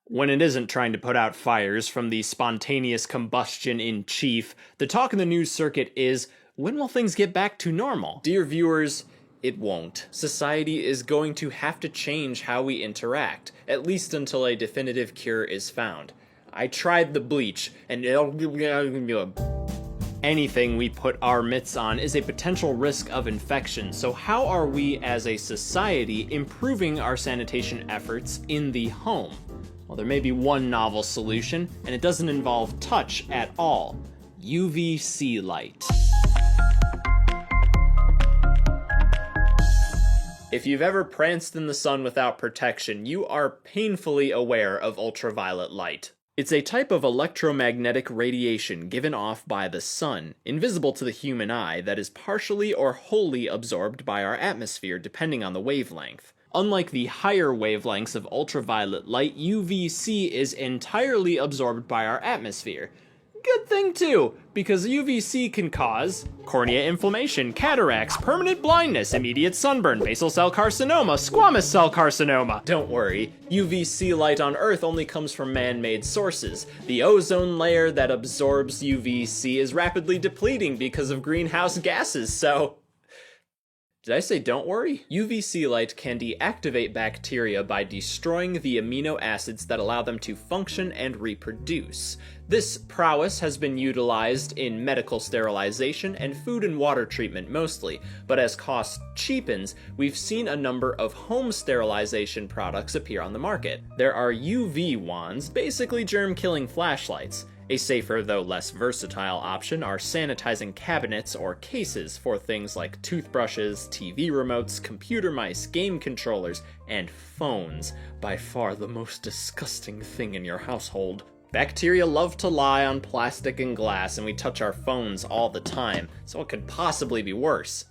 When it isn't trying to put out fires from the spontaneous combustion in chief, the talk in the news circuit is, when will things get back to normal? Dear viewers, it won't. Society is going to have to change how we interact, at least until a definitive cure is found. I tried the bleach, and anything we put our mitts on is a potential risk of infection, so how are we as a society improving our sanitation efforts in the home? Well, there may be one novel solution, and it doesn't involve touch at all. UVC light. If you've ever pranced in the sun without protection, you are painfully aware of ultraviolet light. It's a type of electromagnetic radiation given off by the sun, invisible to the human eye, that is partially or wholly absorbed by our atmosphere depending on the wavelength. Unlike the higher wavelengths of ultraviolet light, UVC is entirely absorbed by our atmosphere. Good thing too, because UVC can cause cornea inflammation, cataracts, permanent blindness, immediate sunburn, basal cell carcinoma, squamous cell carcinoma. Don't worry, UVC light on Earth only comes from man-made sources. The ozone layer that absorbs UVC is rapidly depleting because of greenhouse gases, so... Did I say don't worry? UVC light can deactivate bacteria by destroying the amino acids that allow them to function and reproduce. This prowess has been utilized in medical sterilization and food and water treatment mostly, but as cost cheapens, we've seen a number of home sterilization products appear on the market. There are UV wands, basically germ-killing flashlights. A safer, though less versatile option are sanitizing cabinets or cases for things like toothbrushes, TV remotes, computer mice, game controllers, and phones. By far the most disgusting thing in your household. Bacteria love to lie on plastic and glass, and we touch our phones all the time, so what could possibly be worse?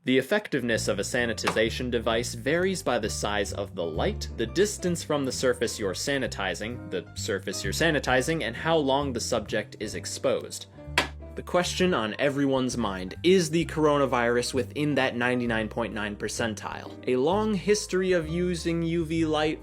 The effectiveness of a sanitization device varies by the size of the light, the distance from the surface you're sanitizing, and how long the subject is exposed. The question on everyone's mind, is the coronavirus within that 99.9 percentile? A long history of using UV light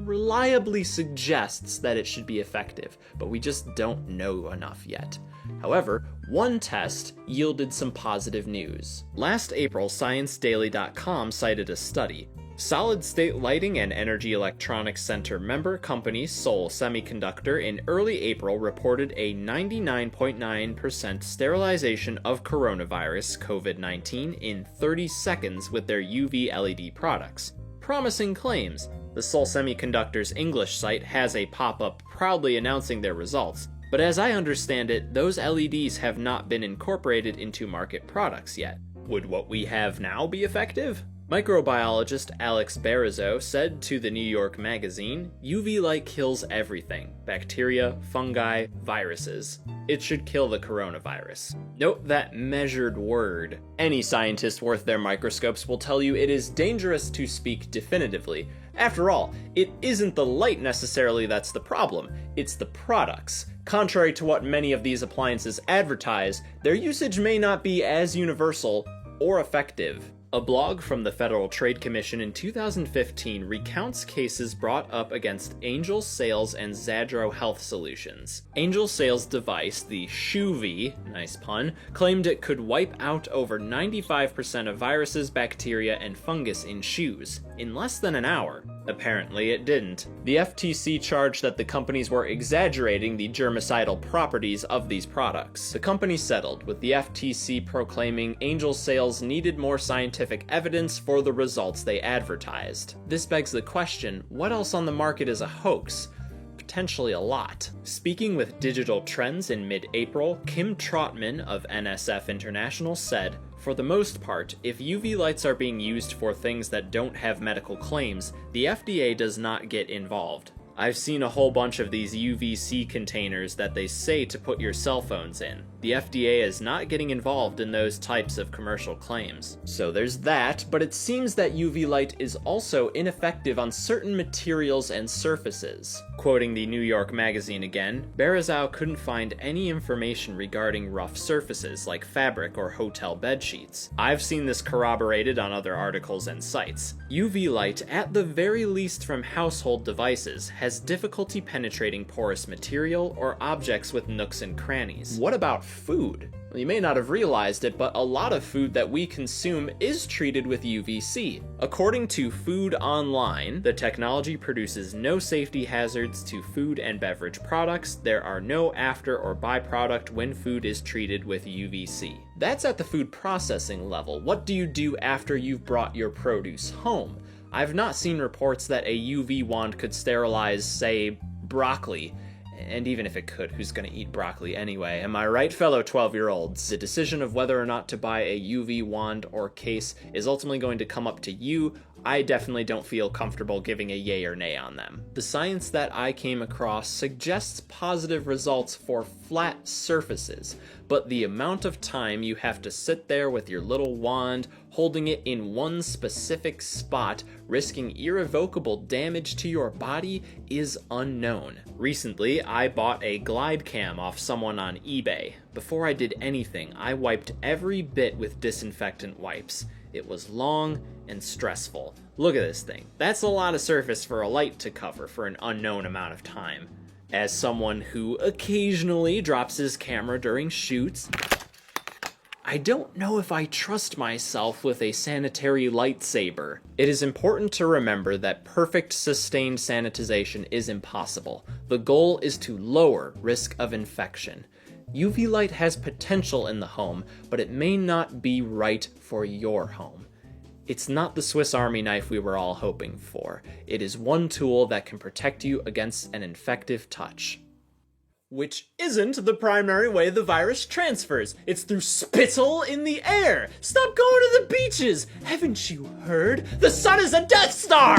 reliably suggests that it should be effective, but we just don't know enough yet. However, one test yielded some positive news. Last April, ScienceDaily.com cited a study. Solid-state lighting and energy electronics center member company Seoul Semiconductor in early April reported a 99.9% sterilization of coronavirus COVID-19 in 30 seconds with their UV LED products. Promising claims. The Seoul Semiconductor's English site has a pop-up proudly announcing their results, but as I understand it, those LEDs have not been incorporated into market products yet. Would what we have now be effective? Microbiologist Alex Barizo said to the New York Magazine, UV light kills everything. Bacteria, fungi, viruses. It should kill the coronavirus. Note that measured word. Any scientist worth their microscopes will tell you it is dangerous to speak definitively. After all, it isn't the light necessarily that's the problem, it's the products. Contrary to what many of these appliances advertise, their usage may not be as universal or effective. A blog from the Federal Trade Commission in 2015 recounts cases brought up against Angel Sales and Zadro Health Solutions. Angel Sales' device, the SHUVI, nice pun, claimed it could wipe out over 95% of viruses, bacteria, and fungus in shoes in less than an hour. Apparently it didn't. The FTC charged that the companies were exaggerating the germicidal properties of these products. The company settled, with the FTC proclaiming Angel Sales needed more scientific evidence for the results they advertised. This begs the question, what else on the market is a hoax? Potentially a lot. Speaking with Digital Trends in mid-April, Kim Trotman of NSF International said, "For the most part, if UV lights are being used for things that don't have medical claims, the FDA does not get involved. I've seen a whole bunch of these UVC containers that they say to put your cell phones in. The FDA is not getting involved in those types of commercial claims. So there's that, but it seems that UV light is also ineffective on certain materials and surfaces. Quoting the New York Magazine again, Barazow couldn't find any information regarding rough surfaces like fabric or hotel bed sheets. I've seen this corroborated on other articles and sites. UV light, at the very least from household devices, has difficulty penetrating porous material or objects with nooks and crannies. What about food? Well, you may not have realized it, but a lot of food that we consume is treated with UVC. According to Food Online, the technology produces no safety hazards to food and beverage products. There are no after or byproduct when food is treated with UVC. That's at the food processing level. What do you do after you've brought your produce home? I've not seen reports that a UV wand could sterilize, say, broccoli. And even if it could, who's gonna eat broccoli anyway? Am I right, fellow 12-year-olds? The decision of whether or not to buy a UV wand or case is ultimately going to come up to you. I definitely don't feel comfortable giving a yay or nay on them. The science that I came across suggests positive results for flat surfaces, but the amount of time you have to sit there with your little wand, holding it in one specific spot, risking irrevocable damage to your body, is unknown. Recently, I bought a glide cam off someone on eBay. Before I did anything, I wiped every bit with disinfectant wipes. It was long and stressful. Look at this thing. That's a lot of surface for a light to cover for an unknown amount of time. As someone who occasionally drops his camera during shoots, I don't know if I trust myself with a sanitary lightsaber. It is important to remember that perfect sustained sanitization is impossible. The goal is to lower risk of infection. UV light has potential in the home, but it may not be right for your home. It's not the Swiss Army knife we were all hoping for. It is one tool that can protect you against an infective touch. Which isn't the primary way the virus transfers. It's through spittle in the air. Stop going to the beaches. Haven't you heard? The sun is a Death Star!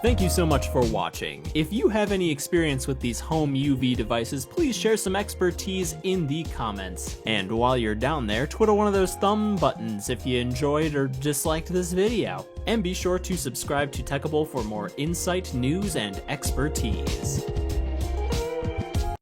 Thank you so much for watching. If you have any experience with these home UV devices, please share some expertise in the comments. And while you're down there, twiddle one of those thumb buttons if you enjoyed or disliked this video. And be sure to subscribe to Techable for more insight, news, and expertise.